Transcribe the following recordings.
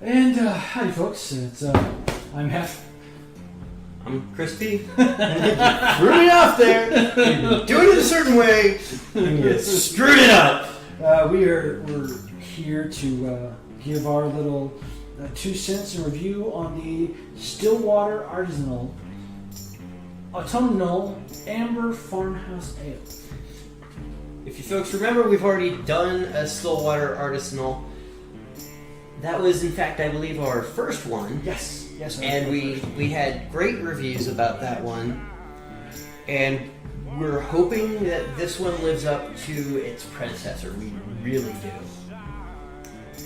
And howdy, folks. I'm Hef. I'm Crispy. Threw me off there. You do it in a certain way, and you screwed it up. We're here to give our little 2 cents in review on the Stillwater Artisanal Autumnal Amber Farmhouse Ale. If you folks remember, we've already done a Stillwater Artisanal. That was, in fact, I believe, our first one. Yes. And we had great reviews about that one. And we're hoping that this one lives up to its predecessor. We really do.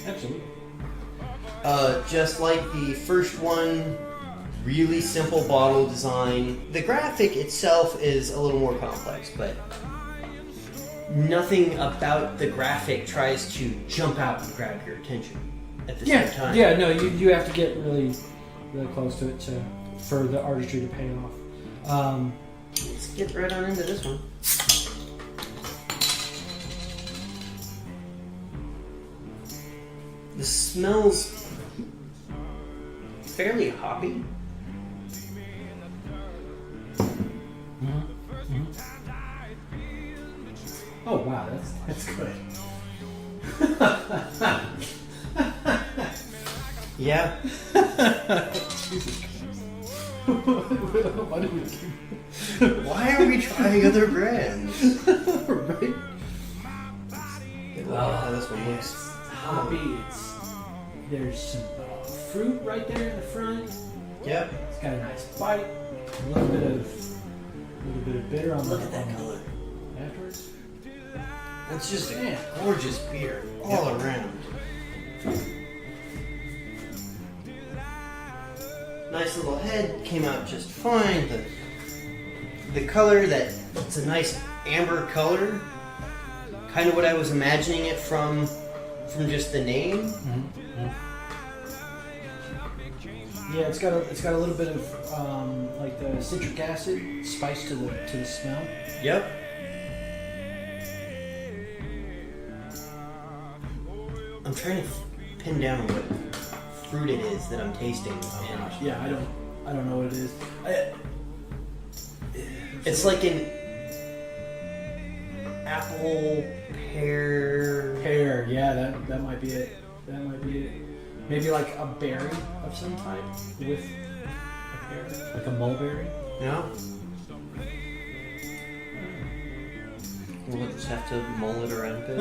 Absolutely. Just like the first one, really simple bottle design. The graphic itself is a little more complex, but nothing about the graphic tries to jump out and grab your attention at the same time. Yeah, no, you have to get really close to it for the artistry to pay off. Let's get right on into this one. This smells fairly hoppy. Oh wow, that's good. Yeah. Jesus Christ. Why are we trying other brands? Right? Look at how this one looks. Hoppy. There's some fruit right there in the front. Yep. It's got a nice bite. A little bit of bitter on Look at that color. Afterwards. It's just a gorgeous beer all around. Nice little head, came out just fine. The color, it's a nice amber color. Kind of what I was imagining it from just the name. Yeah, it's got a little bit of like the citric acid spice to the smell. Yep. I'm trying to pin down what fruit it is that I'm tasting. And yeah, I don't know what it is. It's like an apple pear. Yeah, that might be it. Maybe like a berry of some type with a pear, like a mulberry. Yeah. We'll just have to mull it around a bit.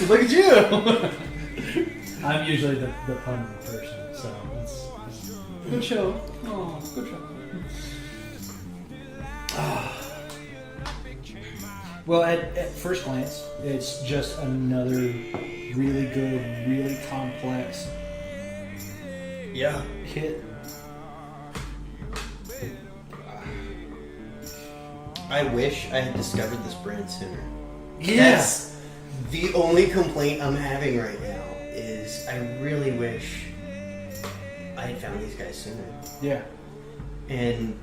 Look at you! I'm usually the pun person, so it's good show. Oh, good show. Well, at first glance, it's just another really good, really complex hit. I wish I had discovered this brand sooner. Yeah. That's the only complaint I'm having right now is I really wish I had found these guys sooner. Yeah. And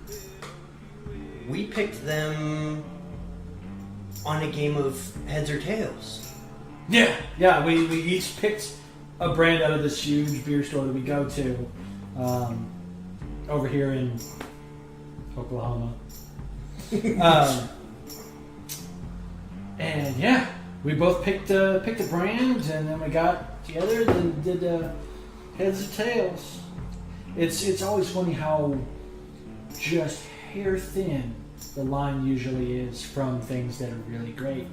we picked them on a game of heads or tails. Yeah, we each picked a brand out of this huge beer store that we go to over here in Oklahoma. And yeah, we both picked a brand, and then we got together and did heads or tails. It's always funny how just hair thin the line usually is from things that are really great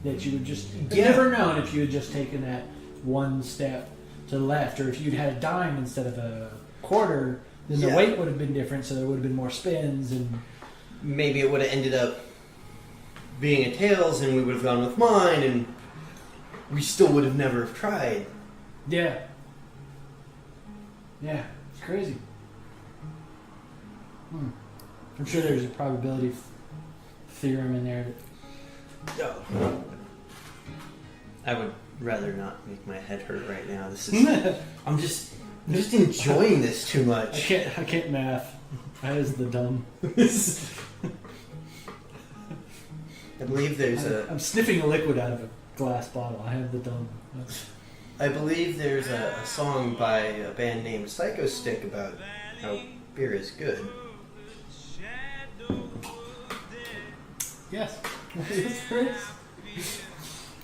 that you would just never known if you had just taken that one step to the left, or if you'd had a dime instead of a quarter, then the weight would have been different, so there would have been more spins, and maybe it would have ended up being a tails, and we would have gone with mine, and we still would have never have tried. Yeah, it's crazy. I'm sure there's a probability theorem in there. I would rather not make my head hurt right now. This is I'm just enjoying this too much. I can't math. That is the dumb. I believe there's I'm sniffing a liquid out of a glass bottle. I have the dumb. I believe there's a song by a band named Psycho Stick about how beer is good. Yes. Yes, there is. In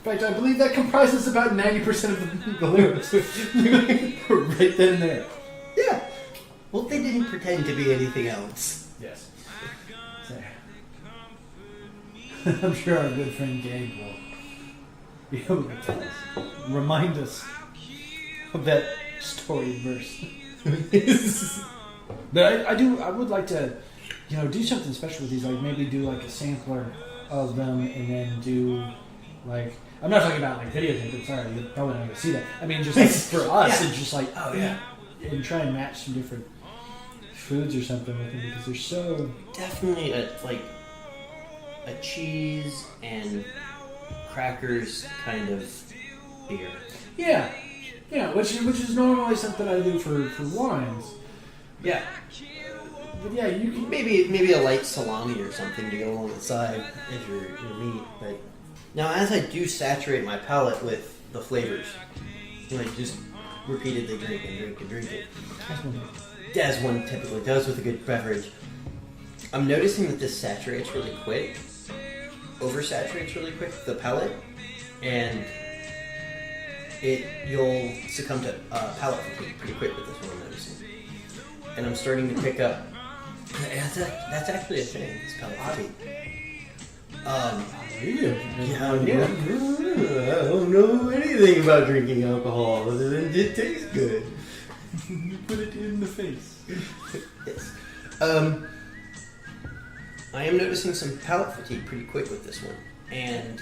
fact, I believe that comprises about 90% of the lyrics. Right then and there. Yeah. Well, they didn't pretend to be anything else. Yes. I'm sure our good friend Gabe will be able to tell us, remind us of that story verse. But I would like to, do something special with these. Like maybe do like a sampler of them, and then do like, I'm not talking about like videotape. I'm sorry, you're probably not going to see that. I mean, just like for us, Yeah. it's just like, oh yeah, and try and match some different foods or something with them because they're so Definitely a cheese and crackers kind of beer. yeah, which is normally something I do for wines. Yeah. But yeah, you can Maybe a light salami or something to go along the side as your meat. But now, as I do saturate my palate with the flavors, like just repeatedly drink it, as one typically does with a good beverage, I'm noticing that this saturates really quick, oversaturates really quick the palate, and you'll succumb to palate fatigue pretty quick with this one, I'm noticing. And I'm starting to pick up. That's actually a thing. It's palate fatigue. I don't know anything about drinking alcohol other than it tastes good. Put it in the face. Yes. I am noticing some palate fatigue pretty quick with this one, and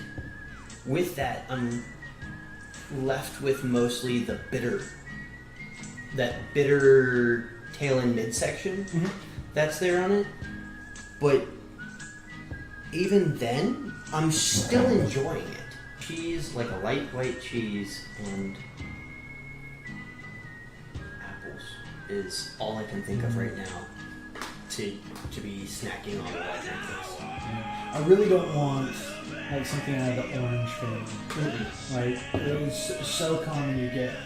with that, I'm left with mostly the that bitter tail and midsection that's there on it. But even then, I'm still enjoying it. Cheese, like a light white cheese, and apples is all I can think of right now to be snacking on while I drink this. Yeah. I really don't want like something out of the orange family. Like it is so common you get,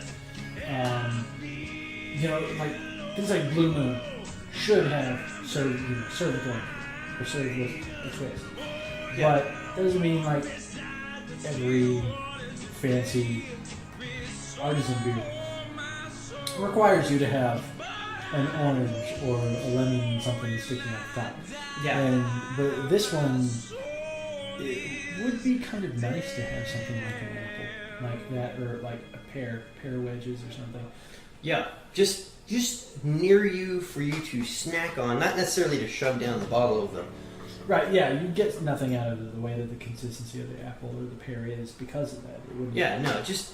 like things like Blue Moon should have served with orange or served with a twist. Yeah. But that doesn't mean like every fancy artisan beer requires you to have an orange or a lemon something sticking out the top. Yeah. But this one, it would be kind of nice to have something like an apple, like that, or like a pear wedges or something. Yeah, just near you for you to snack on, not necessarily to shove down the bottle of them. Right, yeah, you get nothing out of the way that the consistency of the apple or the pear is because of that. It wouldn't. Yeah, no, just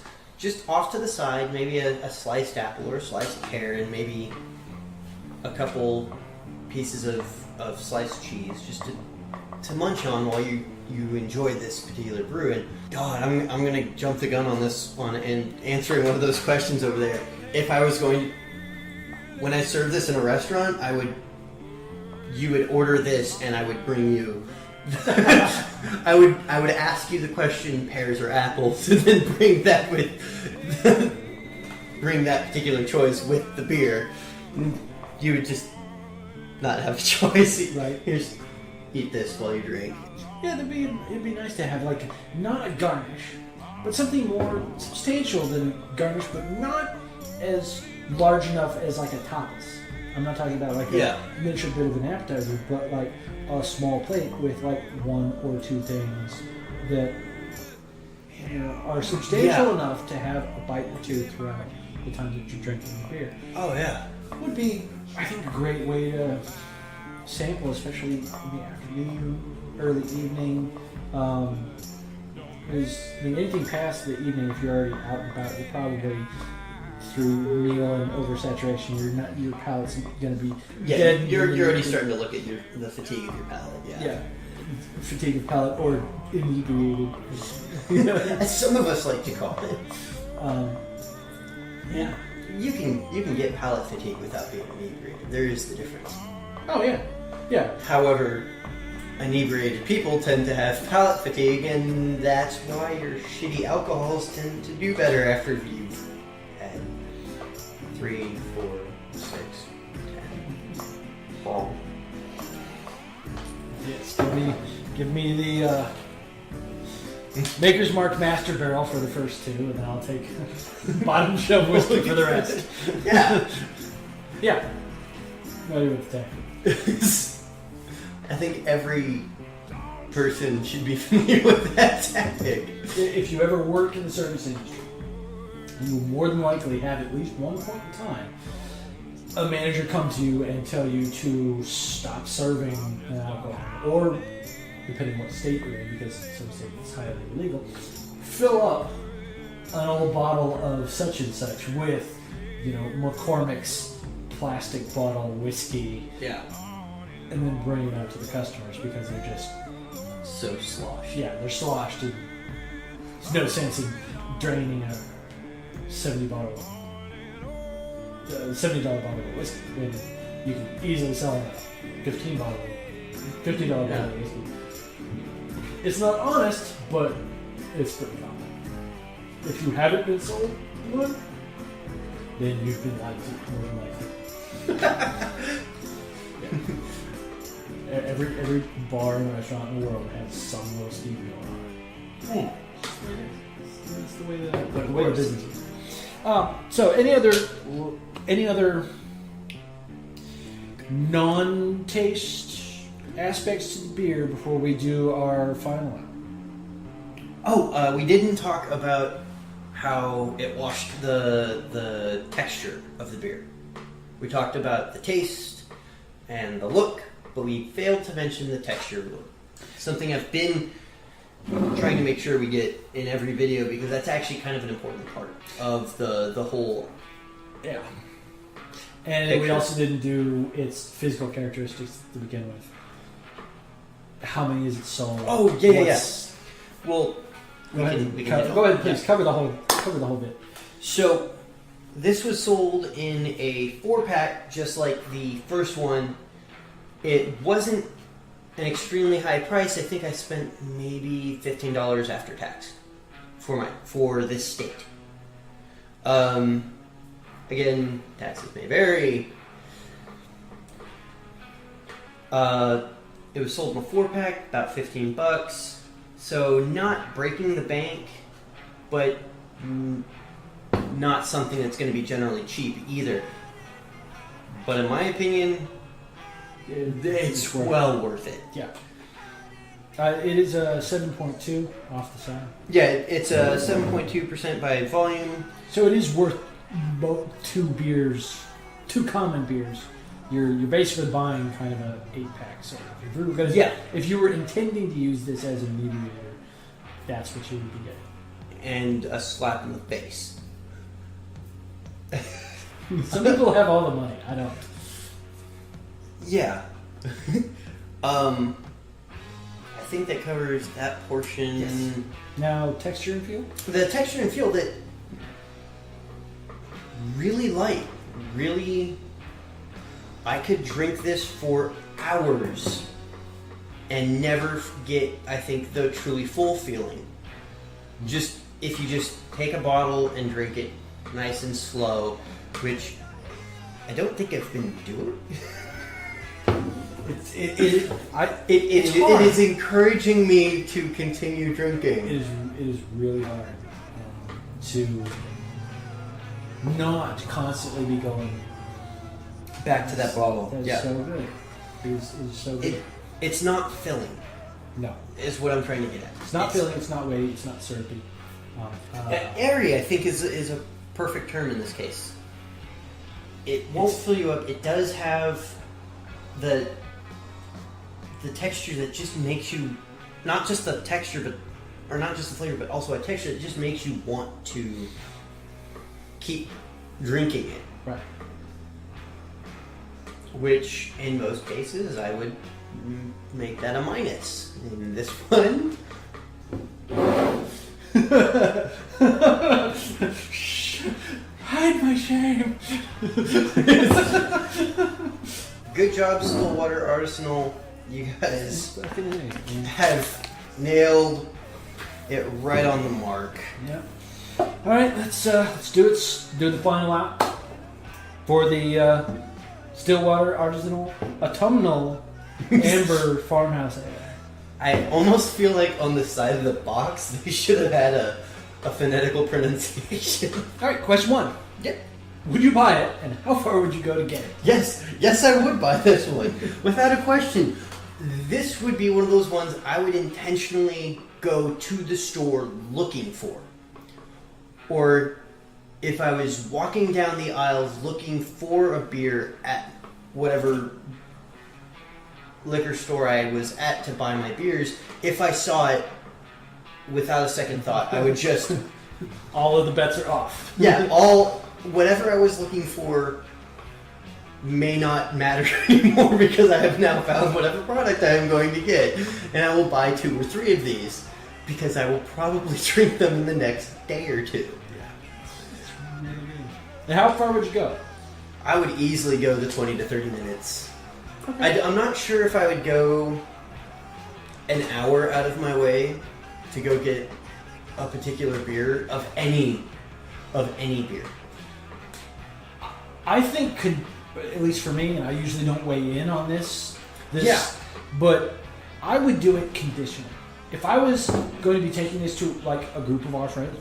off to the side, maybe a sliced apple or a sliced pear, and maybe a couple pieces of sliced cheese, just to munch on while you enjoy this particular brew. And God, I'm gonna jump the gun on this one and answering one of those questions over there. If I was going, when I serve this in a restaurant, you would order this, and I would bring you. I would ask you the question, pears or apples, and then bring that particular choice with the beer. You would just not have a choice. Right. Here's, eat this while you drink. Yeah, it'd be nice to have like not a garnish, but something more substantial than garnish, but not as large enough as like a tapas. I'm not talking about like a miniature bit of an appetizer, but like a small plate with like one or two things that are substantial enough to have a bite or two throughout the time that you're drinking the beer. Oh yeah, Would be, I think, a great way to sample, especially in the afternoon, early evening. Anything past the evening, if you're already out and about, you're probably through meal and oversaturation. Your palate's going to be dead. You're already starting to look at the fatigue of your palate. Yeah, fatigue of palate or inebriated, as some of us like to call it. Yeah. You can get palate fatigue without being inebriated. There is the difference. Oh yeah, yeah. However, inebriated people tend to have palate fatigue, and that's why your shitty alcohols tend to do better after you've 3, 4, 6, 10. Ball. Yes, give me the Maker's Mark Master Barrel for the first 2, and then I'll take bottom shelf whiskey for the rest. Yeah. Yeah. Ready with the tactic. I think every person should be familiar with that tactic. If you ever work in the service industry, you will more than likely have at least one point in time a manager come to you and tell you to stop serving an alcohol, or depending on what state you're in, because some states it's highly illegal, fill up an old bottle of such and such with, McCormick's plastic bottle whiskey, Yeah. and then bring it out to the customers because they're just So sloshed. yeah, they're sloshed. And there's no sense in draining a $70 bottle of whiskey when you can easily sell a $15 bottle of whiskey. It's not honest, but it's pretty common. If you haven't been sold one, then you've been lied to more than likely. Yeah. Every bar and restaurant in the world has some little Stevie going on it. That's the way the business is. So any other non-taste aspects to the beer before we do our final one? We didn't talk about how it washed the texture of the beer. We talked about the taste and the look, but we failed to mention the texture look. Something I've been trying to make sure we get in every video, because that's actually kind of an important part of the whole. Yeah. And picture. we also didn't do its physical characteristics to begin with. How many is it sold? Oh, yeah. Well, Go ahead, please cover the whole bit. So, this was sold in a 4-pack, just like the first one. It wasn't an extremely high price. I think I spent maybe $15 after tax for this state. Again, taxes may vary. It was sold in a 4-pack, about $15. So not breaking the bank, but not something that's going to be generally cheap either. But in my opinion, it's well worth it. Yeah. It is a 7.2 off the side. Yeah, it's a 7.2% by volume. So it is worth both two common beers. You're basically buying kind of an 8-pack. So if you were intending to use this as a mediator, that's what you would be getting. And a slap in the face. Some people have all the money. I don't. Yeah. I think that covers that portion. Yes. Now, texture and feel? The texture and feel that really light. Really, I could drink this for hours and never get, I think, the truly full feeling. Just if you just take a bottle and drink it nice and slow, which I don't think I've been doing. It is encouraging me to continue drinking. It is really hard to not constantly be going back to that bottle. That's so good. It is so good. It's not filling. No. Is what I'm trying to get at. It's not filling, it's not weighty, it's not syrupy. Airy, I think, is a perfect term in this case. It won't fill you up. It does have the texture that just makes you, not just the texture, or not just the flavor, but also a texture that just makes you want to keep drinking it. Right. Which, in most cases, I would make that a minus. In this one, hide my shame. good job, Stillwater Artisanal. You guys have nailed it right on the mark. Yeah. All right, let's do it. Do the final out. for the Stillwater Artisanal Autumnal Amber Farmhouse Ale. I almost feel like on the side of the box they should have had a phonetical pronunciation. All right, question 1. Yep. Would you buy it, and how far would you go to get it? Yes, I would buy this one without a question. This would be one of those ones I would intentionally go to the store looking for, or if I was walking down the aisles looking for a beer at whatever liquor store I was at to buy my beers, if I saw it without a second thought, I would just... All of the bets are off. Yeah, whatever I was looking for may not matter anymore because I have now found whatever product I am going to get. And I will buy 2 or 3 of these because I will probably drink them in the next day or 2. Yeah. And how far would you go? I would easily go the 20 to 30 minutes. Okay. I'm not sure if I would go an hour out of my way to go get a particular beer of any beer. I think at least for me, and I usually don't weigh in on this, Yeah. but I would do it conditionally. If I was going to be taking this to like a group of our friends,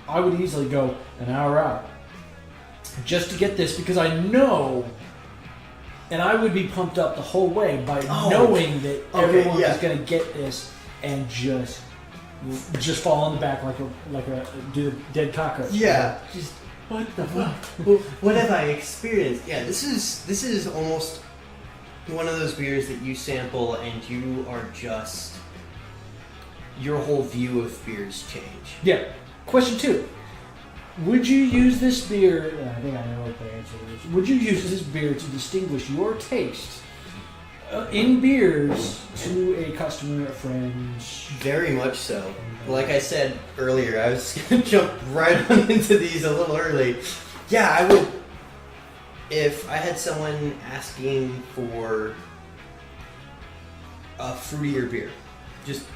I would easily go an hour out just to get this because I know, and I would be pumped up the whole way by knowing that everyone is going to get this and just fall on the back like a do the dead cockroach. Yeah. Just what the fuck? What have I experienced? Yeah, this is almost one of those beers that you sample and you are just, your whole view of beers change. Yeah. Question 2. Would you use this beer, I think I know what the answer is, would you use this beer to distinguish your taste in beers to a customer, a friend? Very much so. Like I said earlier, I was going to jump right on into these a little early. Yeah, I would, if I had someone asking for a fruitier beer, just,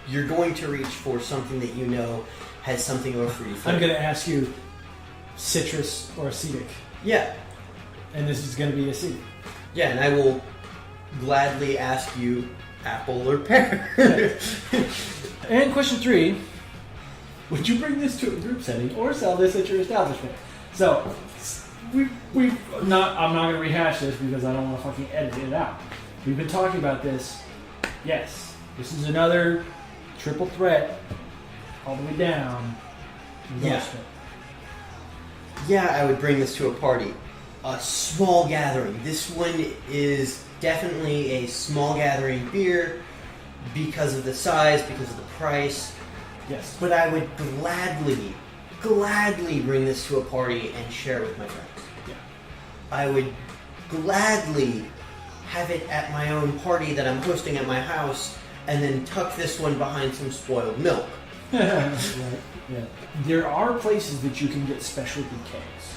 you're going to reach for something that you know has something of a fruity flavor. I'm going to ask you citrus or acetic. Yeah. And this is going to be acetic. Yeah, and I will gladly ask you apple or pear. And question 3, would you bring this to a group setting or sell this at your establishment? So, I'm not going to rehash this because I don't want to fucking edit it out. We've been talking about this. Yes, this is another triple threat all the way down. Endorsement. Yeah, I would bring this to a party. A small gathering. This one is definitely a small gathering beer because of the size, because of the price. Yes. But I would gladly bring this to a party and share it with my friends. Yeah. I would gladly have it at my own party that I'm hosting at my house and then tuck this one behind some spoiled milk. Right. Yeah. There are places that you can get specialty kegs.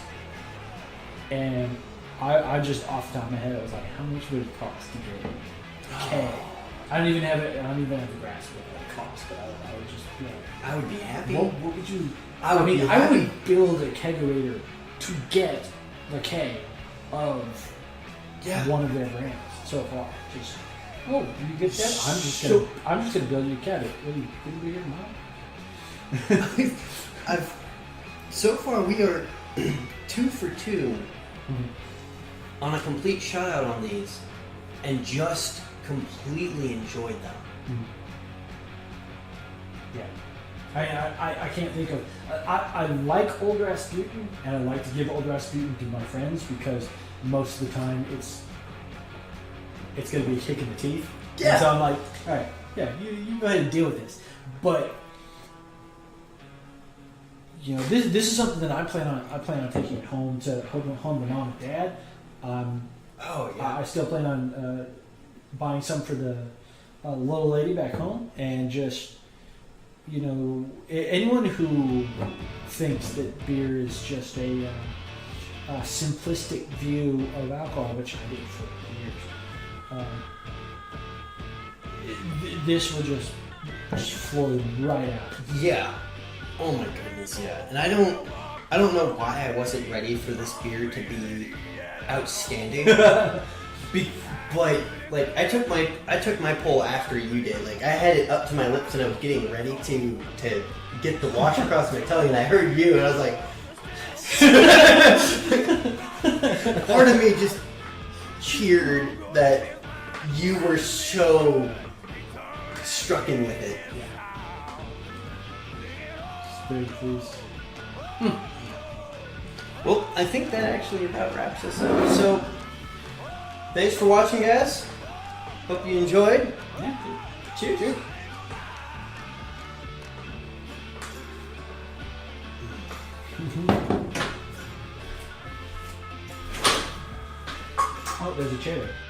And I just off the top of my head, I was like, how much would it cost to get a keg? I don't even have the grasp of what it costs, but I would just, I would be happy. What would you... I would build a kegerator to get the keg of one of their brands so far. Just, you get that? I'm just gonna build you a keg. What are you gonna be here tomorrow? So far we are 2 for 2 on a complete shutout on these, and just completely enjoyed them. Yeah. I can't think of... I like Old Rasputin, and I like to give Old Rasputin to my friends because most of the time it's going to be a kick in the teeth. Yeah. And so I'm like, all right, yeah, you go ahead and deal with this. But, this is something that I plan on taking it home to mom and dad. I still plan on buying some for the little lady back home, and just... anyone who thinks that beer is just a simplistic view of alcohol, which I did for years, this will just flow right out. Yeah. Oh my goodness, yeah. And I don't know why I wasn't ready for this beer to be outstanding. Like I took my pull after you did. Like I had it up to my lips and I was getting ready to get the wash across my tongue, and I heard you, and I was like, part of me just cheered that you were so strucken with it. Very pleased. Well, I think that actually about wraps us up. So, thanks for watching, guys. Hope you enjoyed. Yeah. Cheers. Cheers. Oh, there's a chair.